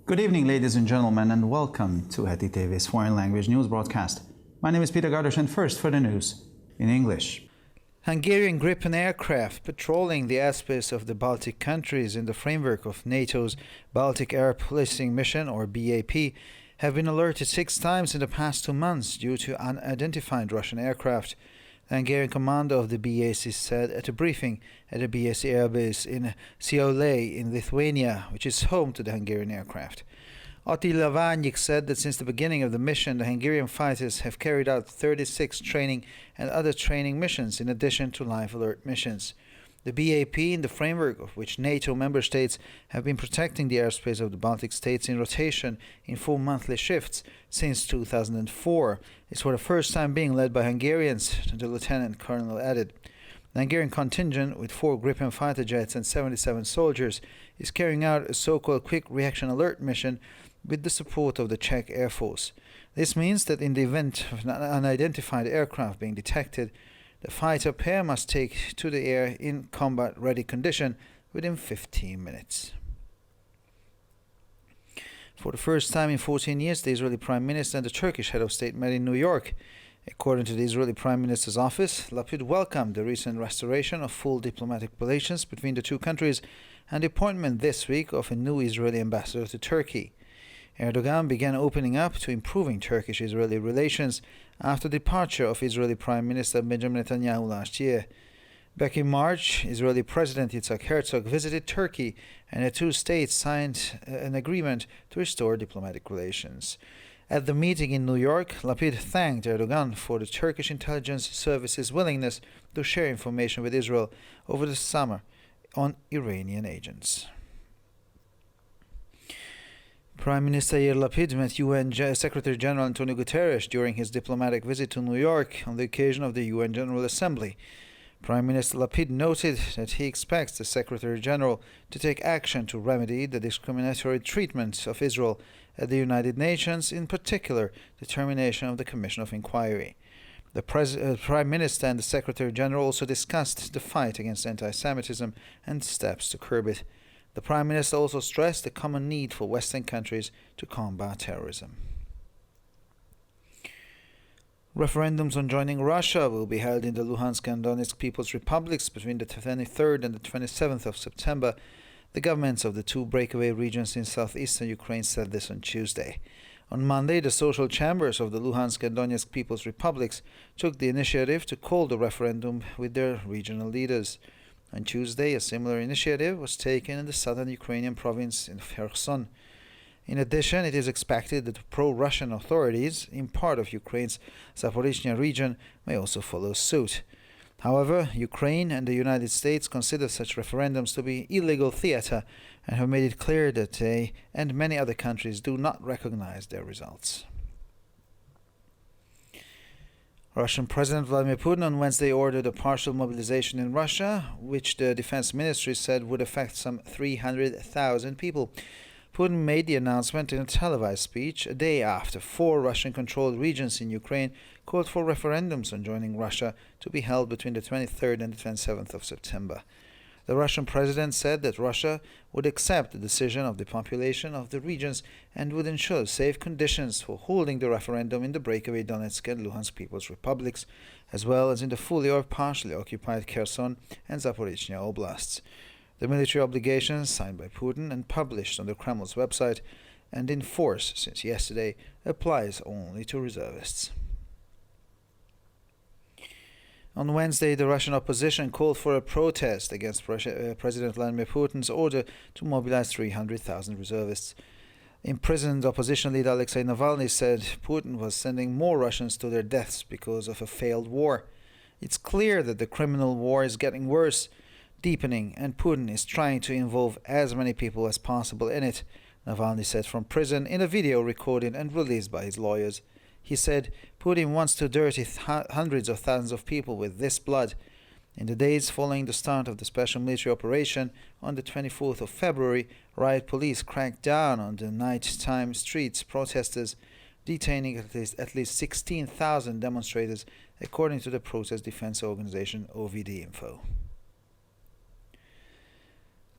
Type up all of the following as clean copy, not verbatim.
Good evening, ladies and gentlemen, and welcome to Heti TV's foreign language news broadcast. My name is Peter Gardosh, and first for the news in English. Hungarian Gripen aircraft patrolling the airspace of the Baltic countries in the framework of NATO's Baltic Air Policing Mission, or BAP, have been alerted 6 times in the past 2 months due to unidentified Russian aircraft. The Hungarian commander of the BAC said at a briefing at the BAC airbase in Šiauliai in Lithuania, which is home to the Hungarian aircraft. Attila Ványik said that since the beginning of the mission, the Hungarian fighters have carried out 36 training and other training missions in addition to live alert missions. The BAP, in the framework of which NATO member states have been protecting the airspace of the Baltic states in rotation in 4 monthly shifts since 2004, is for the first time being led by Hungarians, the lieutenant colonel added. The Hungarian contingent, with 4 Gripen fighter jets and 77 soldiers, is carrying out a so-called quick reaction alert mission with the support of the Czech Air Force. This means that in the event of an unidentified aircraft being detected, the fighter pair must take to the air in combat-ready condition within 15 minutes. For the first time in 14 years, the Israeli Prime Minister and the Turkish head of state met in New York. According to the Israeli Prime Minister's office, Lapid welcomed the recent restoration of full diplomatic relations between the two countries and the appointment this week of a new Israeli ambassador to Turkey. Erdogan began opening up to improving Turkish-Israeli relations after the departure of Israeli Prime Minister Benjamin Netanyahu last year. Back in March, Israeli President Yitzhak Herzog visited Turkey and the two states signed an agreement to restore diplomatic relations. At the meeting in New York, Lapid thanked Erdogan for the Turkish intelligence service's willingness to share information with Israel over the summer on Iranian agents. Prime Minister Yair Lapid met UN Secretary General Antonio Guterres during his diplomatic visit to New York on the occasion of the UN General Assembly. Prime Minister Lapid noted that he expects the Secretary General to take action to remedy the discriminatory treatment of Israel at the United Nations, in particular the termination of the Commission of Inquiry. The Prime Minister and the Secretary General also discussed the fight against anti-Semitism and steps to curb it. The Prime Minister also stressed the common need for Western countries to combat terrorism. Referendums on joining Russia will be held in the Luhansk and Donetsk People's Republics between the 23rd and the 27th of September. The governments of the two breakaway regions in southeastern Ukraine said this on Tuesday. On Monday, the social chambers of the Luhansk and Donetsk People's Republics took the initiative to call the referendum with their regional leaders. On Tuesday, a similar initiative was taken in the southern Ukrainian province of Kherson. In addition, it is expected that pro-Russian authorities in part of Ukraine's Zaporizhzhia region may also follow suit. However, Ukraine and the United States consider such referendums to be illegal theater and have made it clear that they and many other countries do not recognize their results. Russian President Vladimir Putin on Wednesday ordered a partial mobilization in Russia, which the defense ministry said would affect some 300,000 people. Putin made the announcement in a televised speech a day after 4 Russian-controlled regions in Ukraine called for referendums on joining Russia to be held between the 23rd and the 27th of September. The Russian president said that Russia would accept the decision of the population of the regions and would ensure safe conditions for holding the referendum in the breakaway Donetsk and Luhansk People's Republics, as well as in the fully or partially occupied Kherson and Zaporizhzhia oblasts. The military obligations signed by Putin and published on the Kremlin's website and in force since yesterday applies only to reservists. On Wednesday, the Russian opposition called for a protest against President Vladimir Putin's order to mobilize 300,000 reservists. Imprisoned opposition leader Alexei Navalny said Putin was sending more Russians to their deaths because of a failed war. It's clear that the criminal war is getting worse, deepening, and Putin is trying to involve as many people as possible in it, Navalny said from prison in a video recorded and released by his lawyers. He said Putin wants to dirty hundreds of thousands of people with this blood. In the days following the start of the special military operation on the 24th of February, riot police cracked down on the nighttime streets protesters, detaining at least 16,000 demonstrators, according to the protest defense organization OVD Info.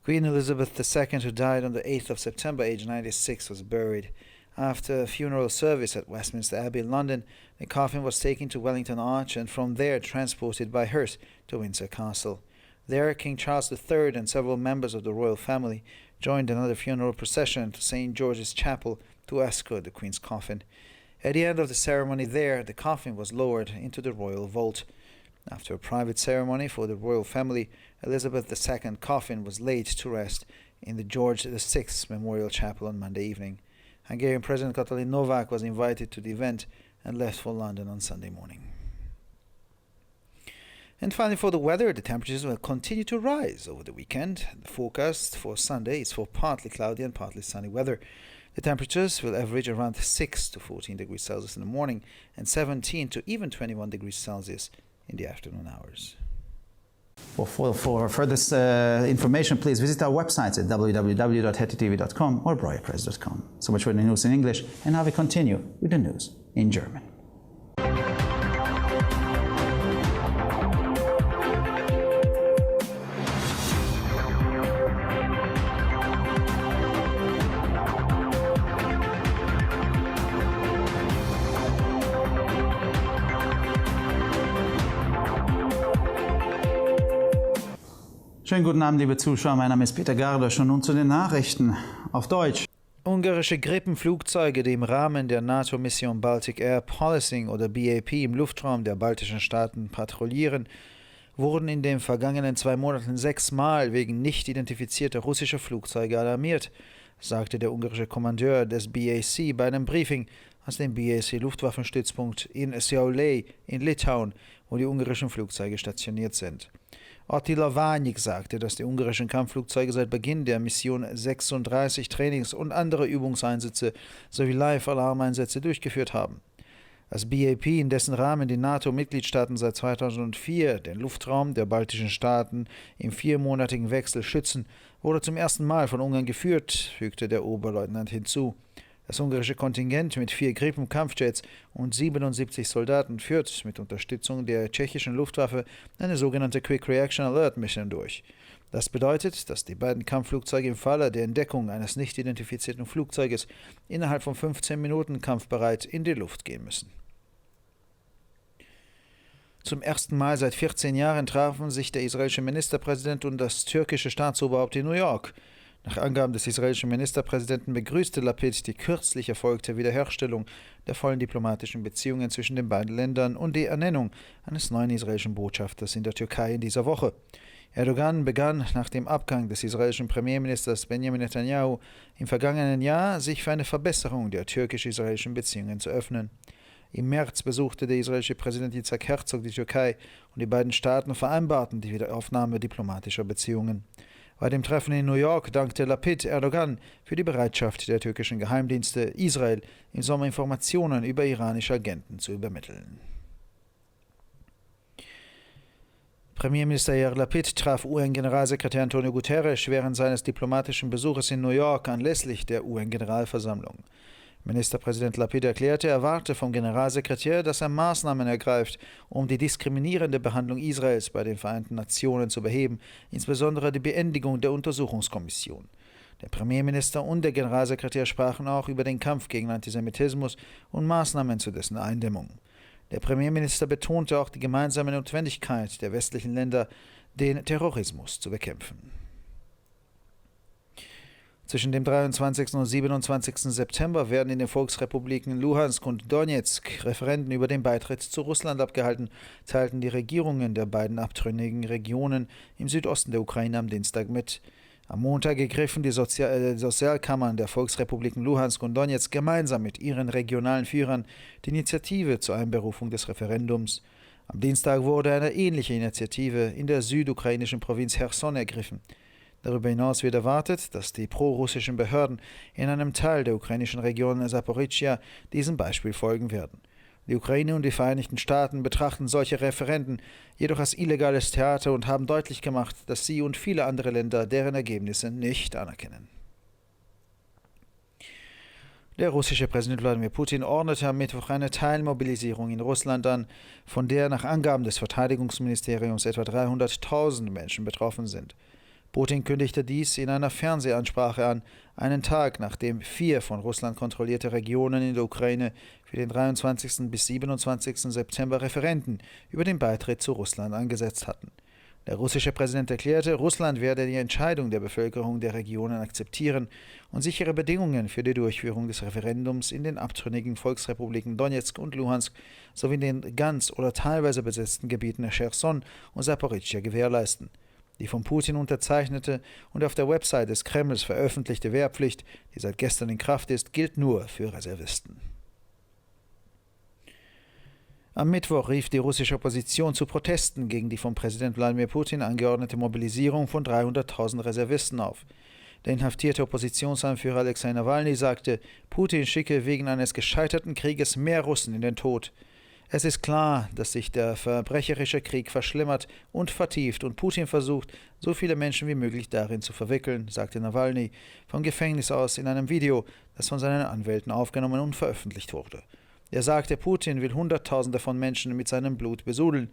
Queen Elizabeth II, who died on the 8th of September, aged 96, was buried. After a funeral service at Westminster Abbey in London, the coffin was taken to Wellington Arch and from there transported by hearse to Windsor Castle. There, King Charles III and several members of the royal family joined another funeral procession to St. George's Chapel to escort the Queen's coffin. At the end of the ceremony there, the coffin was lowered into the royal vault. After a private ceremony for the royal family, Elizabeth II's coffin was laid to rest in the George VI Memorial Chapel on Monday evening. Hungarian President Katalin Novak was invited to the event and left for London on Sunday morning. And finally, for the weather, the temperatures will continue to rise over the weekend. The forecast for Sunday is for partly cloudy and partly sunny weather. The temperatures will average around 6 to 14 degrees Celsius in the morning and 17 to even 21 degrees Celsius in the afternoon hours. For further information, please visit our websites at www.hettytv.com or breuerpress.com. So much for the news in English, and now we continue with the news in German. Schönen guten Abend, liebe Zuschauer. Mein Name ist Peter Gardosch und nun zu den Nachrichten auf Deutsch. Ungarische Grippenflugzeuge, die im Rahmen der NATO-Mission Baltic Air Policing oder BAP im Luftraum der baltischen Staaten patrouillieren, wurden in den vergangenen 2 Monaten 6-mal wegen nicht identifizierter russischer Flugzeuge alarmiert, sagte der ungarische Kommandeur des BAC bei einem Briefing aus dem BAC-Luftwaffenstützpunkt in Šiauliai in Litauen, wo die ungarischen Flugzeuge stationiert sind. Attila Ványik sagte, dass die ungarischen Kampfflugzeuge seit Beginn der Mission 36 Trainings- und andere Übungseinsätze sowie Live-Alarmeinsätze durchgeführt haben. Das BAP, in dessen Rahmen die NATO-Mitgliedstaaten seit 2004 den Luftraum der baltischen Staaten im 4-monatigen Wechsel schützen, wurde zum ersten Mal von Ungarn geführt, fügte der Oberleutnant hinzu. Das ungarische Kontingent mit 4 Gripen-Kampfjets und 77 Soldaten führt mit Unterstützung der tschechischen Luftwaffe eine sogenannte Quick Reaction Alert Mission durch. Das bedeutet, dass die beiden Kampfflugzeuge im Falle der Entdeckung eines nicht identifizierten Flugzeuges innerhalb von 15 Minuten kampfbereit in die Luft gehen müssen. Zum ersten Mal seit 14 Jahren trafen sich der israelische Ministerpräsident und das türkische Staatsoberhaupt in New York. Nach Angaben des israelischen Ministerpräsidenten begrüßte Lapid die kürzlich erfolgte Wiederherstellung der vollen diplomatischen Beziehungen zwischen den beiden Ländern und die Ernennung eines neuen israelischen Botschafters in der Türkei in dieser Woche. Erdogan begann nach dem Abgang des israelischen Premierministers Benjamin Netanyahu im vergangenen Jahr, sich für eine Verbesserung der türkisch-israelischen Beziehungen zu öffnen. Im März besuchte der israelische Präsident Yitzhak Herzog die Türkei und die beiden Staaten vereinbarten die Wiederaufnahme diplomatischer Beziehungen. Bei dem Treffen in New York dankte Lapid Erdogan für die Bereitschaft der türkischen Geheimdienste, Israel im Sommer Informationen über iranische Agenten zu übermitteln. Premierminister Yair Lapid traf UN-Generalsekretär Antonio Guterres während seines diplomatischen Besuches in New York anlässlich der UN-Generalversammlung. Ministerpräsident Lapid erklärte, er warte vom Generalsekretär, dass er Maßnahmen ergreift, um die diskriminierende Behandlung Israels bei den Vereinten Nationen zu beheben, insbesondere die Beendigung der Untersuchungskommission. Der Premierminister und der Generalsekretär sprachen auch über den Kampf gegen Antisemitismus und Maßnahmen zu dessen Eindämmung. Der Premierminister betonte auch die gemeinsame Notwendigkeit der westlichen Länder, den Terrorismus zu bekämpfen. Zwischen dem 23. und 27. September werden in den Volksrepubliken Luhansk und Donetsk Referenden über den Beitritt zu Russland abgehalten, teilten die Regierungen der beiden abtrünnigen Regionen im Südosten der Ukraine am Dienstag mit. Am Montag ergriffen die Sozialkammern der Volksrepubliken Luhansk und Donetsk gemeinsam mit ihren regionalen Führern die Initiative zur Einberufung des Referendums. Am Dienstag wurde eine ähnliche Initiative in der südukrainischen Provinz Cherson ergriffen. Darüber hinaus wird erwartet, dass die prorussischen Behörden in einem Teil der ukrainischen Region Saporischschja diesem Beispiel folgen werden. Die Ukraine und die Vereinigten Staaten betrachten solche Referenden jedoch als illegales Theater und haben deutlich gemacht, dass sie und viele andere Länder deren Ergebnisse nicht anerkennen. Der russische Präsident Wladimir Putin ordnete am Mittwoch eine Teilmobilisierung in Russland an, von der nach Angaben des Verteidigungsministeriums etwa 300.000 Menschen betroffen sind. Putin kündigte dies in einer Fernsehansprache an, einen Tag nachdem 4 von Russland kontrollierte Regionen in der Ukraine für den 23. bis 27. September Referenden über den Beitritt zu Russland angesetzt hatten. Der russische Präsident erklärte, Russland werde die Entscheidung der Bevölkerung der Regionen akzeptieren und sichere Bedingungen für die Durchführung des Referendums in den abtrünnigen Volksrepubliken Donetsk und Luhansk sowie in den ganz oder teilweise besetzten Gebieten Cherson und Saporischschja gewährleisten. Die von Putin unterzeichnete und auf der Website des Kremls veröffentlichte Wehrpflicht, die seit gestern in Kraft ist, gilt nur für Reservisten. Am Mittwoch rief die russische Opposition zu Protesten gegen die von Präsident Wladimir Putin angeordnete Mobilisierung von 300.000 Reservisten auf. Der inhaftierte Oppositionsanführer Alexei Nawalny sagte, Putin schicke wegen eines gescheiterten Krieges mehr Russen in den Tod. Es ist klar, dass sich der verbrecherische Krieg verschlimmert und vertieft und Putin versucht, so viele Menschen wie möglich darin zu verwickeln, sagte Nawalny vom Gefängnis aus in einem Video, das von seinen Anwälten aufgenommen und veröffentlicht wurde. Er sagte, Putin will Hunderttausende von Menschen mit seinem Blut besudeln.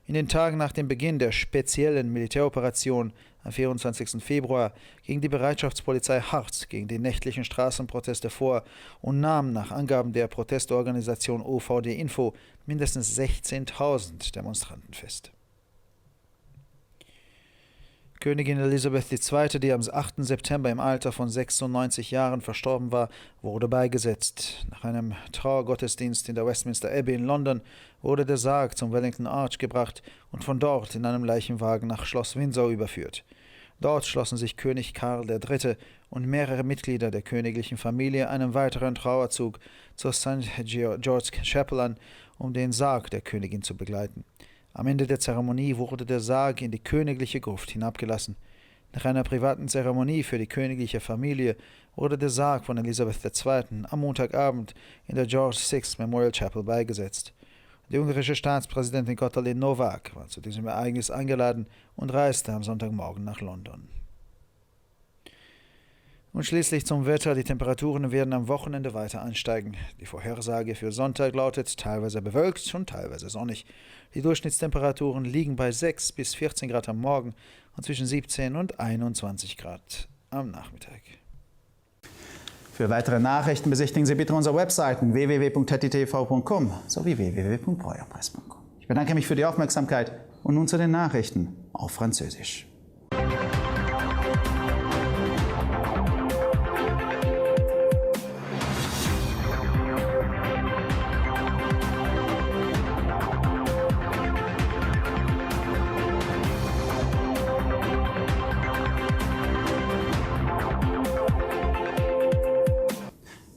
In den Tagen nach dem Beginn der speziellen Militäroperation am 24. Februar ging die Bereitschaftspolizei hart gegen die nächtlichen Straßenproteste vor und nahm nach Angaben der Protestorganisation OVD Info mindestens 16.000 Demonstranten fest. Königin Elisabeth II., die am 8. September im Alter von 96 Jahren verstorben war, wurde beigesetzt. Nach einem Trauergottesdienst in der Westminster Abbey in London wurde der Sarg zum Wellington Arch gebracht und von dort in einem Leichenwagen nach Schloss Windsor überführt. Dort schlossen sich König Karl III. Und mehrere Mitglieder der königlichen Familie einem weiteren Trauerzug zur St. George's Chapel an, um den Sarg der Königin zu begleiten. Am Ende der Zeremonie wurde der Sarg in die königliche Gruft hinabgelassen. Nach einer privaten Zeremonie für die königliche Familie wurde der Sarg von Elisabeth II. Am Montagabend in der George VI. Memorial Chapel beigesetzt. Die ungarische Staatspräsidentin Katalin Novák war zu diesem Ereignis eingeladen und reiste am Sonntagmorgen nach London. Und schließlich zum Wetter. Die Temperaturen werden am Wochenende weiter ansteigen. Die Vorhersage für Sonntag lautet teilweise bewölkt und teilweise sonnig. Die Durchschnittstemperaturen liegen bei 6 bis 14 Grad am Morgen und zwischen 17 und 21 Grad am Nachmittag. Für weitere Nachrichten besichtigen Sie bitte unsere Webseiten www.hettitv.com sowie www.breuerpresse.com. Ich bedanke mich für die Aufmerksamkeit und nun zu den Nachrichten auf Französisch.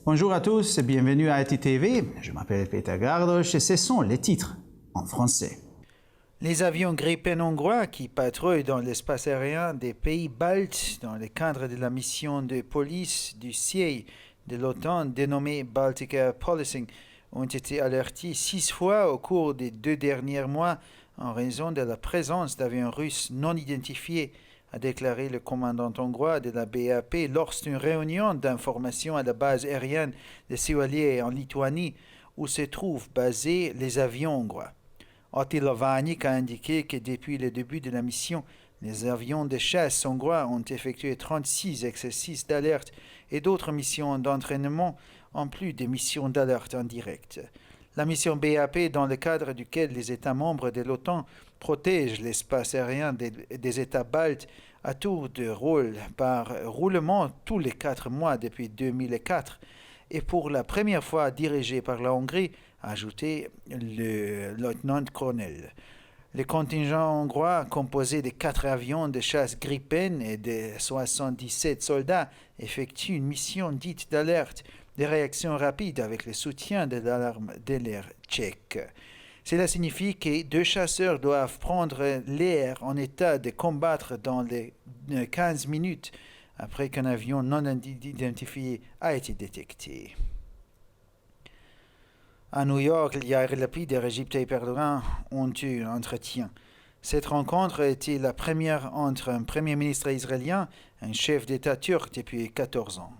Bonjour à tous et bienvenue à HETI-TV. Je m'appelle Peter Gardosch et ce sont les titres en français. Les avions Gripen hongrois qui patrouillent dans l'espace aérien des pays baltes dans le cadre de la mission de police du siège de l'OTAN dénommée Baltic Air Policing ont été alertés 6 fois au cours des 2 derniers mois en raison de la présence d'avions russes non identifiés, a déclaré le commandant hongrois de la BAP lors d'une réunion d'information à la base aérienne de Sioulier en Lituanie, où se trouvent basés les avions hongrois. Attila Várnik a indiqué que depuis le début de la mission, les avions de chasse hongrois ont effectué 36 exercices d'alerte et d'autres missions d'entraînement, en plus des missions d'alerte en direct. La mission BAP, dans le cadre duquel les États membres de l'OTAN protègent l'espace aérien des États baltes, à tour de rôle par roulement tous les 4 mois depuis 2004, et pour la première fois dirigée par la Hongrie, a ajouté le lieutenant-colonel. Le contingent hongrois, composé de 4 avions de chasse Gripen et de 77 soldats, effectue une mission dite d'alerte de réaction rapide avec le soutien de l'alarme de l'air tchèque. Cela signifie que 2 chasseurs doivent prendre l'air en état de combattre dans les 15 minutes après qu'un avion non identifié a été détecté. À New York, Yair Lapid et Recep Tayyip Erdogan ont eu un entretien. Cette rencontre a été la première entre un premier ministre israélien et un chef d'État turc depuis 14 ans.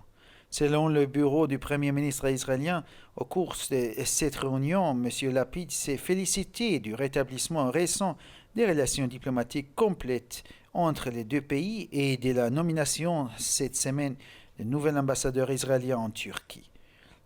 Selon le bureau du Premier ministre israélien, au cours de cette réunion, M. Lapid s'est félicité du rétablissement récent des relations diplomatiques complètes entre les deux pays et de la nomination cette semaine du nouvel ambassadeur israélien en Turquie.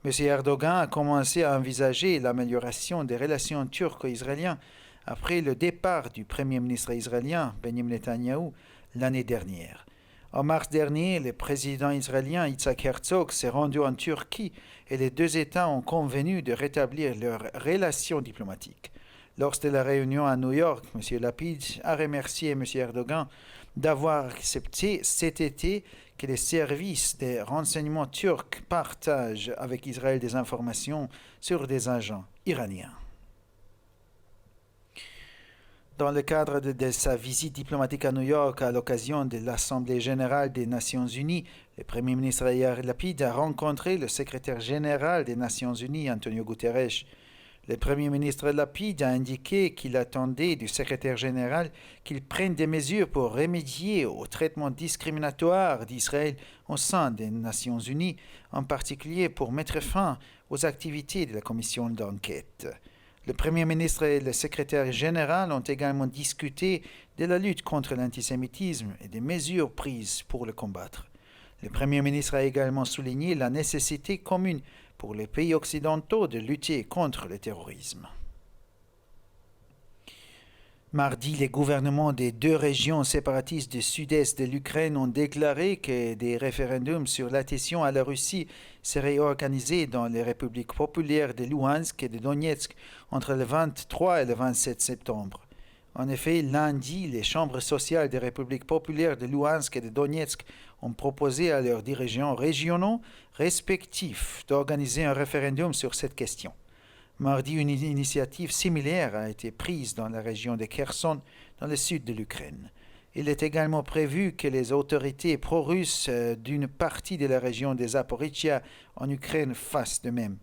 M. Erdogan a commencé à envisager l'amélioration des relations turco-israéliennes après le départ du Premier ministre israélien Benjamin Netanyahou l'année dernière. En mars dernier, le président israélien Yitzhak Herzog s'est rendu en Turquie et les deux États ont convenu de rétablir leurs relations diplomatiques. Lors de la réunion à New York, M. Lapid a remercié M. Erdogan d'avoir accepté cet été que les services de renseignement turcs partagent avec Israël des informations sur des agents iraniens. Dans le cadre de sa visite diplomatique à New York à l'occasion de l'Assemblée générale des Nations unies, le Premier ministre Yair Lapid a rencontré le secrétaire général des Nations unies, Antonio Guterres. Le Premier ministre Lapid a indiqué qu'il attendait du secrétaire général qu'il prenne des mesures pour remédier au traitement discriminatoire d'Israël au sein des Nations unies, en particulier pour mettre fin aux activités de la commission d'enquête. Le Premier ministre et le secrétaire général ont également discuté de la lutte contre l'antisémitisme et des mesures prises pour le combattre. Le Premier ministre a également souligné la nécessité commune pour les pays occidentaux de lutter contre le terrorisme. Mardi, les gouvernements des deux régions séparatistes du sud-est de l'Ukraine ont déclaré que des référendums sur l'adhésion à la Russie seraient organisés dans les républiques populaires de Louhansk et de Donetsk entre le 23 et le 27 septembre. En effet, lundi, les chambres sociales des républiques populaires de Louhansk et de Donetsk ont proposé à leurs dirigeants régionaux respectifs d'organiser un référendum sur cette question. Mardi, une initiative similaire a été prise dans la région de Kherson, dans le sud de l'Ukraine. Il est également prévu que les autorités pro-russes d'une partie de la région des Zaporizhzhia en Ukraine fassent de même.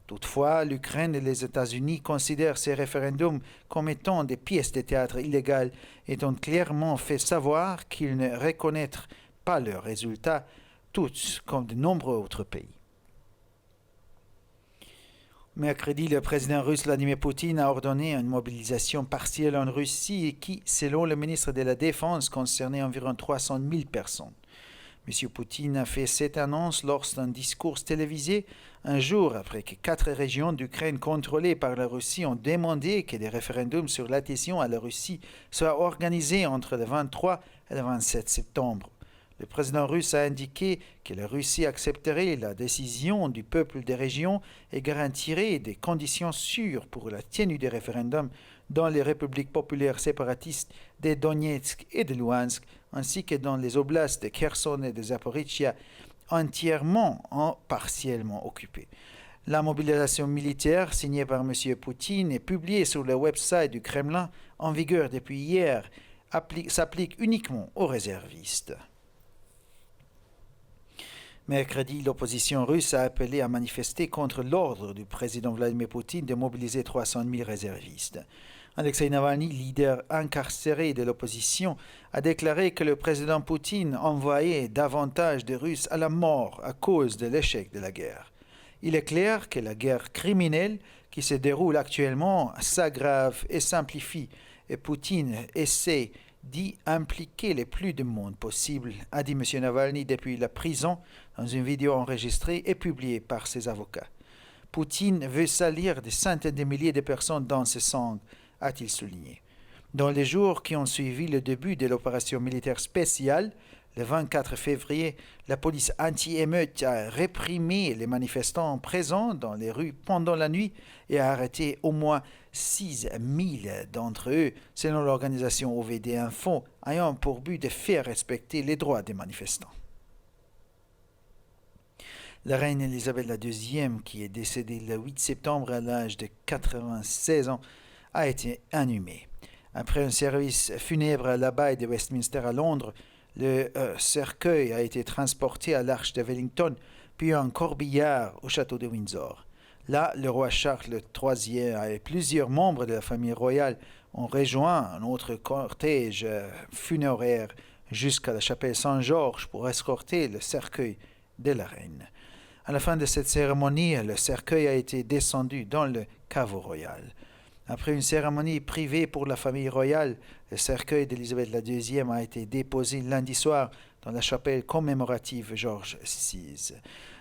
Toutefois, l'Ukraine et les États-Unis considèrent ces référendums comme étant des pièces de théâtre illégales et ont clairement fait savoir qu'ils ne reconnaîtront pas leurs résultats, tous comme de nombreux autres pays. Mercredi, le président russe Vladimir Poutine a ordonné une mobilisation partielle en Russie qui, selon le ministre de la Défense, concernait environ 300 000 personnes. M. Poutine a fait cette annonce lors d'un discours télévisé un jour après que 4 régions d'Ukraine contrôlées par la Russie ont demandé que des référendums sur l'adhésion à la Russie soient organisés entre le 23 et le 27 septembre. Le président russe a indiqué que la Russie accepterait la décision du peuple des régions et garantirait des conditions sûres pour la tenue des référendums dans les républiques populaires séparatistes de Donetsk et de Louhansk, ainsi que dans les oblasts de Kherson et de Zaporizhzhia, entièrement ou partiellement occupés. La mobilisation militaire signée par M. Poutine et publiée sur le website du Kremlin, en vigueur depuis hier, s'applique uniquement aux réservistes. Mercredi, l'opposition russe a appelé à manifester contre l'ordre du président Vladimir Poutine de mobiliser 300 000 réservistes. Alexei Navalny, leader incarcéré de l'opposition, a déclaré que le président Poutine envoyait davantage de Russes à la mort à cause de l'échec de la guerre. Il est clair que la guerre criminelle qui se déroule actuellement s'aggrave et s'amplifie, et Poutine essaie d'y impliquer le plus de monde possible, a dit M. Navalny depuis la prison dans une vidéo enregistrée et publiée par ses avocats. Poutine veut salir des centaines de milliers de personnes dans ce sang, a-t-il souligné. Dans les jours qui ont suivi le début de l'opération militaire spéciale, le 24 février, la police anti-émeute a réprimé les manifestants présents dans les rues pendant la nuit et a arrêté au moins 6 000 d'entre eux, selon l'organisation OVD Info, ayant pour but de faire respecter les droits des manifestants. La reine Elisabeth II, qui est décédée le 8 septembre à l'âge de 96 ans, a été inhumée. Après un service funèbre à l'abbaye de Westminster à Londres, le cercueil a été transporté à l'Arche de Wellington, puis en corbillard au château de Windsor. Là, le roi Charles III et plusieurs membres de la famille royale ont rejoint un autre cortège funéraire jusqu'à la chapelle Saint-Georges pour escorter le cercueil de la reine. À la fin de cette cérémonie, le cercueil a été descendu dans le caveau royal. Après une cérémonie privée pour la famille royale, le cercueil d'Élisabeth II a été déposé lundi soir dans la chapelle commémorative Georges VI.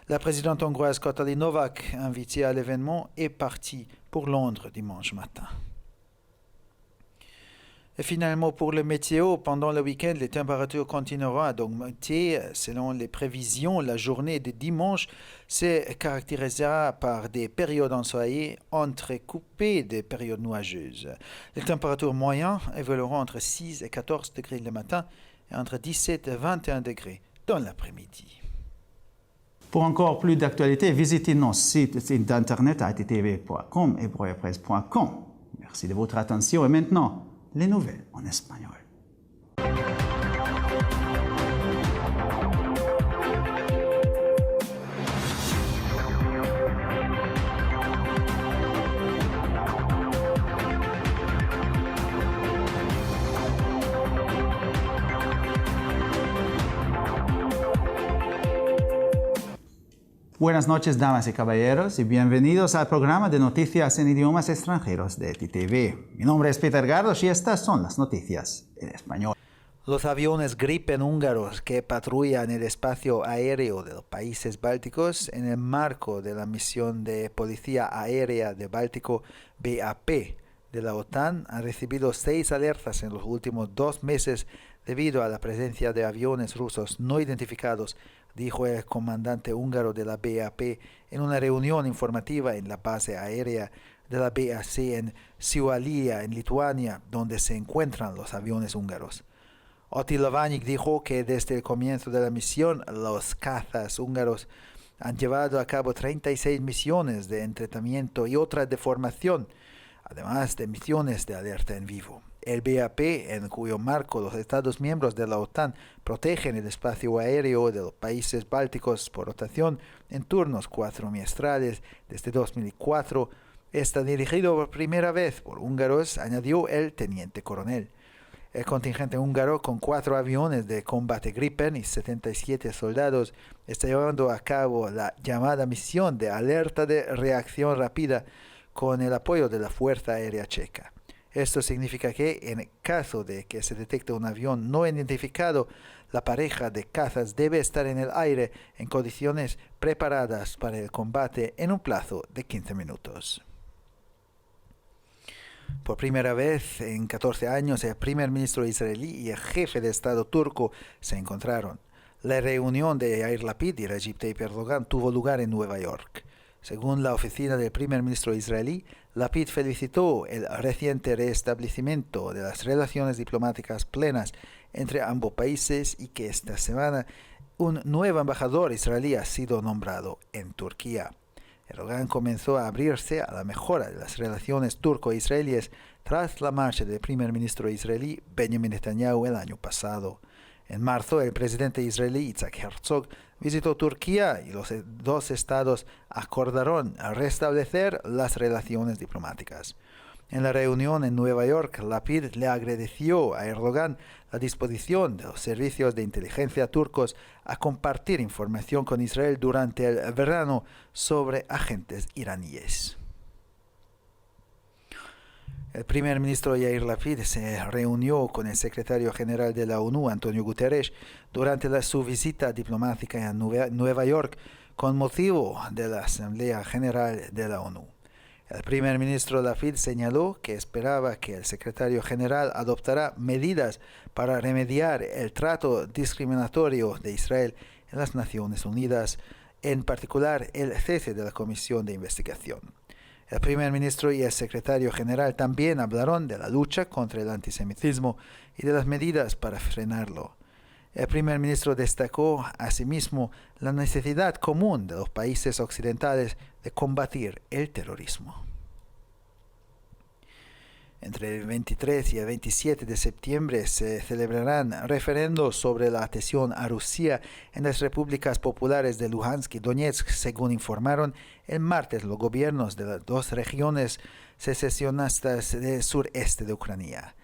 La présidente hongroise Katalin Novák, invitée à l'événement, est partie pour Londres dimanche matin. Et finalement, pour le météo, pendant le week-end, les températures continueront à augmenter. Selon les prévisions, la journée de dimanche se caractérisera par des périodes ensoleillées entrecoupées de périodes nuageuses. Les températures moyennes évolueront entre 6 et 14 degrés le matin et entre 17 et 21 degrés dans l'après-midi. Pour encore plus d'actualités, visitez nos sites internet attv.com et broyapresse.com. Merci de votre attention et maintenant, les nouvelles en espagnol. Buenas noches, damas y caballeros, y bienvenidos al programa de noticias en idiomas extranjeros de TTV. Mi nombre es Peter Gardos y estas son las noticias en español. Los aviones Gripen húngaros que patrullan el espacio aéreo de los países bálticos en el marco de la misión de Policía Aérea de Báltico BAP de la OTAN han recibido 6 alertas en los últimos 2 meses debido a la presencia de aviones rusos no identificados, dijo el comandante húngaro de la BAP en una reunión informativa en la base aérea de la BAC en Šiauliai, en Lituania, donde se encuentran los aviones húngaros. Attila Ványik dijo que desde el comienzo de la misión, los cazas húngaros han llevado a cabo 36 misiones de entrenamiento y otras de formación, además de misiones de alerta en vivo. El BAP, en cuyo marco los Estados miembros de la OTAN protegen el espacio aéreo de los países bálticos por rotación en turnos cuatrimestrales desde 2004, está dirigido por primera vez por húngaros, añadió el teniente coronel. El contingente húngaro, con 4 aviones de combate Gripen y 77 soldados, está llevando a cabo la llamada misión de alerta de reacción rápida con el apoyo de la Fuerza Aérea Checa. Esto significa que, en caso de que se detecte un avión no identificado, la pareja de cazas debe estar en el aire en condiciones preparadas para el combate en un plazo de 15 minutos. Por primera vez en 14 años, el primer ministro israelí y el jefe de Estado turco se encontraron. La reunión de Yair Lapid y Recep Tayyip Erdogan tuvo lugar en Nueva York. Según la oficina del primer ministro israelí, Lapid felicitó el reciente restablecimiento de las relaciones diplomáticas plenas entre ambos países y que esta semana un nuevo embajador israelí ha sido nombrado en Turquía. Erdogan comenzó a abrirse a la mejora de las relaciones turco-israelíes tras la marcha del primer ministro israelí Benjamin Netanyahu el año pasado. En marzo, el presidente israelí Yitzhak Herzog visitó Turquía y los 2 estados acordaron restablecer las relaciones diplomáticas. En la reunión en Nueva York, Lapid le agradeció a Erdogan la disposición de los servicios de inteligencia turcos a compartir información con Israel durante el verano sobre agentes iraníes. El primer ministro Yair Lapid se reunió con el secretario general de la ONU, Antonio Guterres, durante su visita diplomática en Nueva York con motivo de la Asamblea General de la ONU. El primer ministro Lapid señaló que esperaba que el secretario general adoptara medidas para remediar el trato discriminatorio de Israel en las Naciones Unidas, en particular el cese de la Comisión de Investigación. El primer ministro y el secretario general también hablaron de la lucha contra el antisemitismo y de las medidas para frenarlo. El primer ministro destacó asimismo la necesidad común de los países occidentales de combatir el terrorismo. Entre el 23 y el 27 de septiembre se celebrarán referendos sobre la adhesión a Rusia en las repúblicas populares de Luhansk y Donetsk, según informaron el martes los gobiernos de las 2 regiones secesionistas del sureste de Ucrania.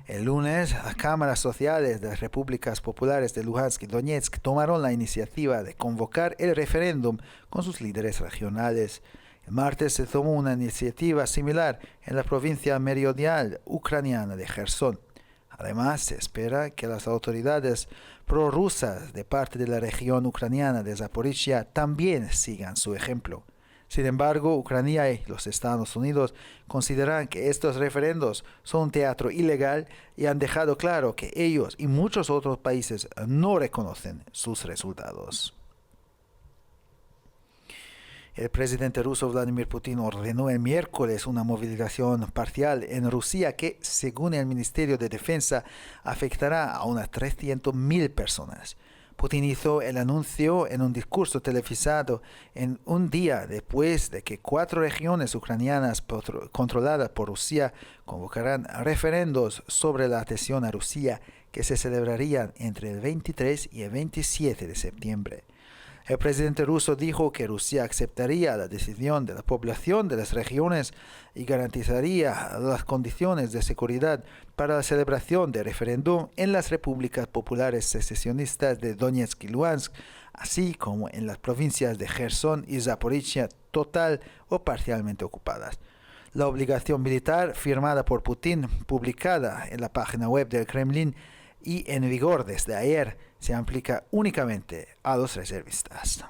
El lunes, las cámaras sociales de las repúblicas populares de Luhansk y Donetsk tomaron la iniciativa de convocar el referéndum con sus líderes regionales. El martes se tomó una iniciativa similar en la provincia meridional ucraniana de Gerson. Además, se espera que las autoridades prorrusas de parte de la región ucraniana de Zaporizhia también sigan su ejemplo. Sin embargo, Ucrania y los Estados Unidos consideran que estos referendos son un teatro ilegal y han dejado claro que ellos y muchos otros países no reconocen sus resultados. El presidente ruso Vladimir Putin ordenó el miércoles una movilización parcial en Rusia que, según el Ministerio de Defensa, afectará a unas 300.000 personas. Putin hizo el anuncio en un discurso televisado en un día después de que 4 regiones ucranianas controladas por Rusia convocarán referendos sobre la adhesión a Rusia que se celebrarían entre el 23 y el 27 de septiembre. El presidente ruso dijo que Rusia aceptaría la decisión de la población de las regiones y garantizaría las condiciones de seguridad para la celebración del referéndum en las repúblicas populares secesionistas de Donetsk y Luhansk, así como en las provincias de Gerson y Zaporizhia total o parcialmente ocupadas. La obligación militar firmada por Putin, publicada en la página web del Kremlin y en vigor desde ayer, se aplica únicamente a los reservistas.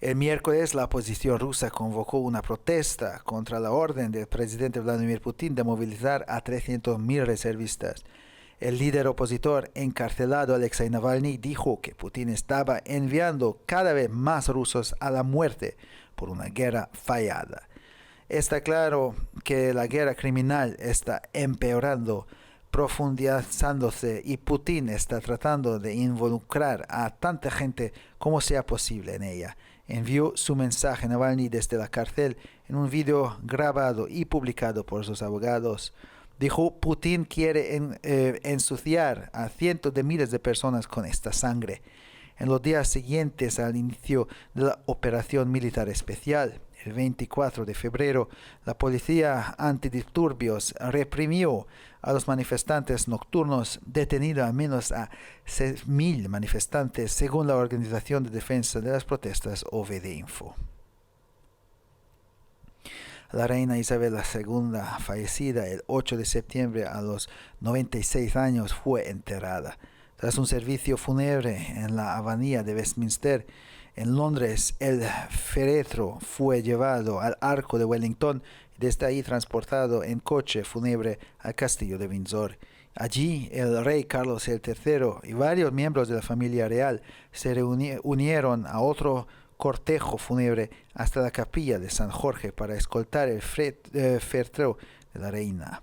El miércoles, la oposición rusa convocó una protesta contra la orden del presidente Vladimir Putin de movilizar a 300.000 reservistas. El líder opositor encarcelado Alexei Navalny dijo que Putin estaba enviando cada vez más rusos a la muerte por una guerra fallada. Está claro que la guerra criminal está empeorando, profundizándose, y Putin está tratando de involucrar a tanta gente como sea posible en ella. Envió su mensaje a Navalny desde la cárcel en un video grabado y publicado por sus abogados. Dijo: Putin quiere ensuciar a cientos de miles de personas con esta sangre. En los días siguientes al inicio de la operación militar especial, el 24 de febrero, la policía antidisturbios reprimió a los manifestantes nocturnos, deteniendo al menos a 6.000 manifestantes, según la Organización de Defensa de las Protestas OVD Info. La reina Isabel II, fallecida el 8 de septiembre a los 96 años, fue enterrada. Tras un servicio fúnebre en la abadía de Westminster, en Londres, el féretro fue llevado al Arco de Wellington y desde ahí transportado en coche fúnebre al castillo de Windsor. Allí, el rey Carlos III y varios miembros de la familia real se unieron a otro cortejo fúnebre hasta la capilla de San Jorge para escoltar el féretro de la reina.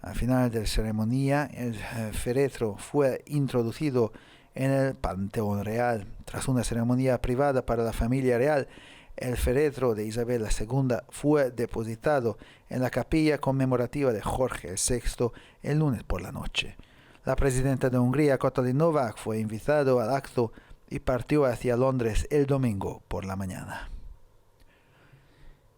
Al final de la ceremonia, el féretro fue introducido en el Panteón Real. Tras una ceremonia privada para la familia real, el féretro de Isabel II fue depositado en la capilla conmemorativa de Jorge VI el lunes por la noche. La presidenta de Hungría, Katalin Novák, fue invitado al acto y partió hacia Londres el domingo por la mañana.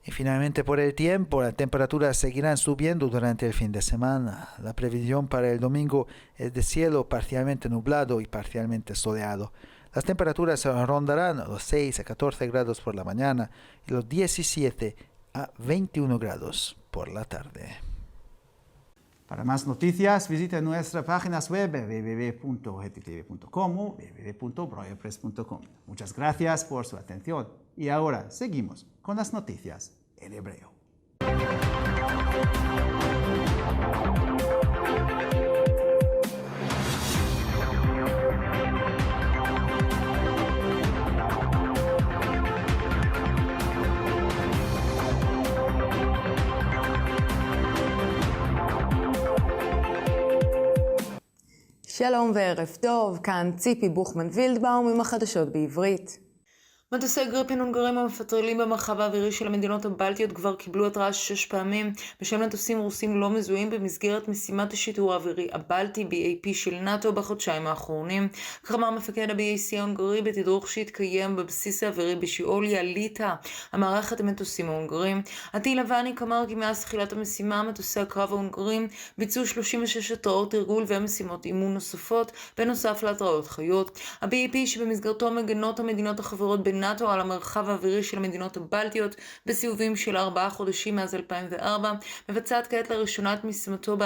Y finalmente, por el tiempo, las temperaturas seguirán subiendo durante el fin de semana. La previsión para el domingo es de cielo parcialmente nublado y parcialmente soleado. Las temperaturas rondarán los 6 a 14 grados por la mañana y los 17 a 21 grados por la tarde. Para más noticias, visite nuestras páginas web www.gttv.com o www.breuerpress.com. Muchas gracias por su atención. Y ahora seguimos con las noticias en hebreo. שלום וערב טוב, כאן ציפי בוכמן וילדבאום עם החדשות בעברית. מטוסי גריפן הונגרים המפטרלים במרחב האווירי של המדינות הבלטיות כבר קיבלו התראה 6 פעמים בשם מטוסים רוסים לא מזוהים במסגרת משימת השיטור האווירי הבלטי BAP של נאט"ו בחודשיים האחרונים. כך אמר מפקד ה-BAC ההונגרי בתדרוך שהתקיים בבסיס האווירי בשיאוליה ליטא, המערכת המטוסים ההונגרים. הטיל הוואניק אמר כי מאז תחילת המשימה מטוסי הקרב ההונגרים ביצעו 36 התראות תרגול ומשימות אימון נוספות בנוסף להתראות חיות. ה-BAP שבמסגרתו מגנות המדינות החברות בין נאט"ו על המרחב האווירי של המדינות הבלטיות בסיבובים של 4 חודשים מאז 2004, מבצעת כעת לראשונה את משימתו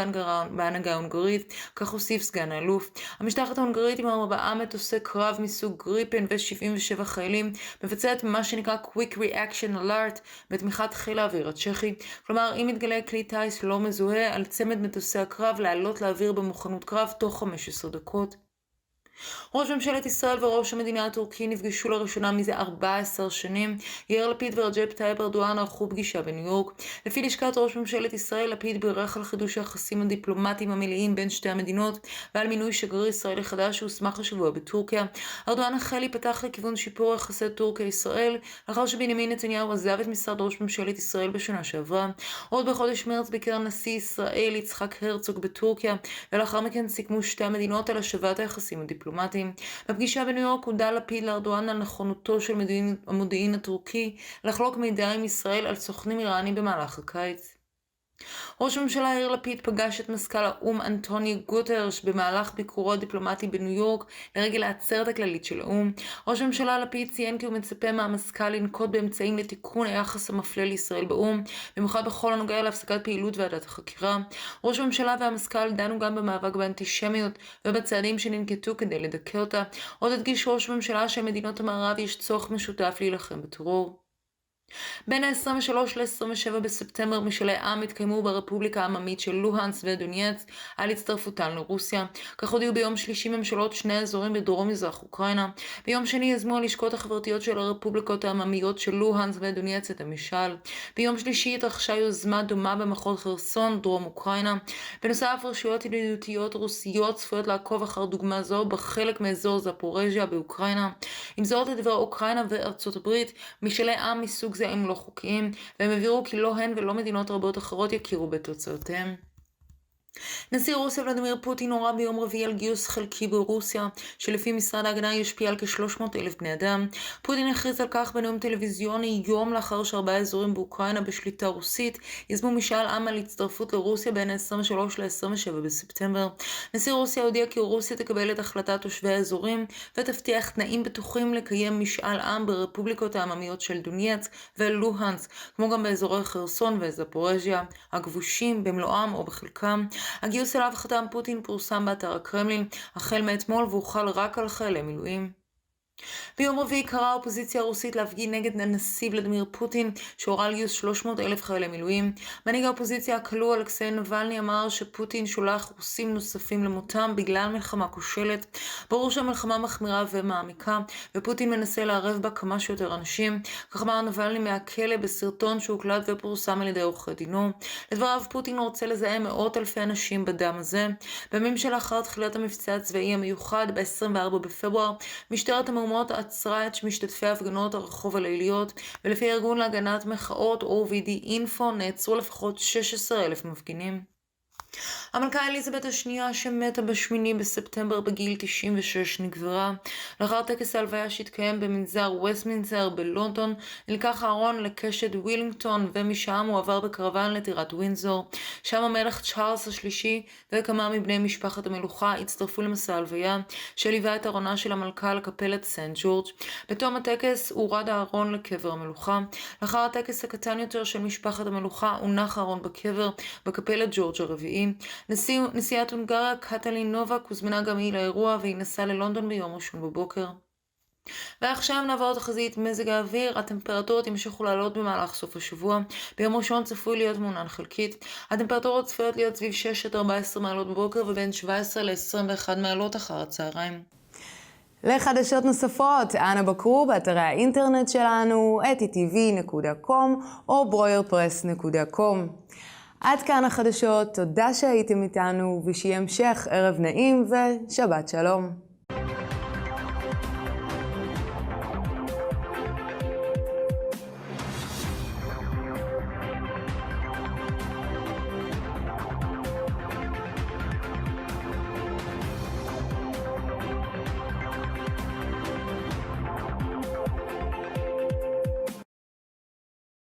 בהנהגה ההונגרית, כך הוסיף סגן האלוף. המשלחת ההונגרית עם 4 מטוסי קרב מסוג גריפן ו-77 חיילים מבצעת מה שנקרא Quick Reaction Alert בתמיכת חיל האוויר הצ'כי, כלומר אם מתגלה כלי טיס לא מזוהה על צמד מטוסי הקרב לעלות לאוויר במוכנות קרב תוך 15 דקות. ראש ממשלת ישראל וראש המדינה הטורקי נפגשו לראשונה מזה 14 שנים. יאיר לפיד ורג'פ טייפ ארדואן ערכו פגישה בניו יורק. לפי לשכת ראש ממשלת ישראל, לפיד בירך על חידוש היחסים הדיפלומטיים המלאים בין שתי המדינות ועל מינוי שגריר ישראלי חדש שהוסמך השבוע בטורקיה. ארדואן החל להיפתח לכיוון שיפור יחסי טורקיה-ישראל לאחר שבנימין נתניהו עזב את משרד ראש ממשלת ישראל בשנה שעברה. עוד בחודש מרץ ביקר נשיא ישראל יצחק הרצוג בטורקיה, ולאחר מכן סיכמו שתי המדינות על השבת היחסים הדיפלומטיים. בפגישה בניו יורק הודע לפיד לארדואן על נכונותו של המודיעין הטורקי לחלוק מידע עם ישראל על סוכנים איראנים במהלך הקיץ. ראש הממשלה יאיר לפיד פגש את מזכ"ל האו"ם אנטוניו גוטרש במהלך ביקורו הדיפלומטי בניו יורק לרגל העצרת הכללית של האו"ם. ראש הממשלה לפיד ציין כי הוא מצפה מהמזכ"ל לנקוט באמצעים לתיקון היחס המפלה לישראל באו"ם, במיוחד בכל הנוגע להפסקת פעילות ועדת החקירה. ראש הממשלה והמזכ"ל דנו גם במאבק באנטישמיות ובצעדים שננקטו כדי לדכא אותה. עוד הדגיש ראש הממשלה שמדינות המערב יש צורך משותף להילחם בטרור. בין ה-23 ל-27 בספטמבר משאלי עם התקיימו ברפובליקה העממית של לוהנסק ודונייצק על הצטרפותן לרוסיה. כך הודיעו ביום שלישי ממשלות שני האזורים בדרום מזרח אוקראינה. ביום שני יזמו הלשכות החברתיות של הרפובליקות העממיות של לוהנסק ודונייצק את המשאל. ביום שלישי התרחשה יוזמה דומה במחוז חרסון, דרום אוקראינה. בנוסף, רשויות ידידותיות רוסיות צפויות לעקוב אחר דוגמה זו בחלק מאזור זפורז'יה באוקראינה. עם זאת, לדבר אוקראינה וארצות הברית, משאלי עם מסוג זה הם לא חוקיים, והם הבהירו כי לא הן ולא מדינות רבות אחרות יכירו בתוצאותיהם. נשיא רוסיה ולדימיר פוטין הורה ביום רביעי על גיוס חלקי ברוסיה, שלפי משרד ההגנה ישפיע על כ-300,000 בני אדם. פוטין הכריז על כך בנאום טלוויזיוני יום לאחר ש4 אזורים באוקראינה בשליטה רוסית יזמו משאל עם על הצטרפות לרוסיה בין ה-23 ל-27 בספטמבר. נשיא רוסיה הודיע כי רוסיה תקבל את החלטת תושבי האזורים ותבטיח תנאים בטוחים לקיים משאל עם ברפובליקות העממיות של דונייצק ולוהנסק, כמו גם באזורי חרסון וזפורז'יה, הכבושים במלואם או בחלקם. הגיוס אליו חתם פוטין פורסם באתר הקרמלין החל מאתמול והוחל רק על חיילי מילואים. ביום רביעי קראה האופוזיציה הרוסית להפגין נגד הנשיא ולדימיר פוטין שהורה על גיוס 300,000 חיילי מילואים. מנהיג האופוזיציה הכלוא אלכסיי נבלני אמר שפוטין שולח רוסים נוספים למותם בגלל מלחמה כושלת. ברור שהמלחמה מחמירה ומעמיקה ופוטין מנסה לערב בה כמה שיותר אנשים, כך אמר נבלני מהכלא בסרטון שהוקלט ופורסם על ידי עורכי דינו. לדבריו פוטין רוצה לזהם מאות אלפי אנשים בדם הזה. בימים שלאחר תחילת המבצע הצבאי המיוחד ב-24 בפברואר משטרת המהומות עצרה את משתתפי ההפגנות הרחוב הליליות, ולפי ארגון להגנת מחאות OVD Info נעצרו לפחות 16,000 מפגינים. המלכה אליזבת השנייה שמתה ב8 בספטמבר בגיל 96 נקברה. לאחר טקס ההלוויה שהתקיים במנזר וסטמינסטר בלונדון, נלקח הארון לקשת ווילינגטון ומשם הוא עבר בקרוון לטירת ווינזור. שם המלך צ'ארלס השלישי וכמה מבני משפחת המלוכה הצטרפו למסע ההלוויה שליווה את ארונה של המלכה לקפלת סנט ג'ורג'. בתום הטקס הורד הארון לקבר המלוכה. לאחר הטקס הקטן יותר של משפחת המלוכה הונח הארון בקבר בקפלת ג'ורג' הרביעי. נשיאת הונגריה קטלין נובק הוזמנה גם היא לאירוע והיא נסעה ללונדון ביום ראשון בבוקר. ועכשיו נעבור לתחזית מזג האוויר. הטמפרטורות ימשיכו לעלות במהלך סוף השבוע. ביום ראשון צפוי להיות מעונן חלקית. הטמפרטורות צפויות להיות סביב 6-14 מעלות בבוקר ובין 17 ל-21 מעלות אחר הצהריים. לחדשות נוספות, אנא בקרו באתרי האינטרנט שלנו, etitv.com או broyerpress.com. עד כאן החדשות, תודה שהייתם איתנו ושיהיה המשך ערב נעים ושבת שלום.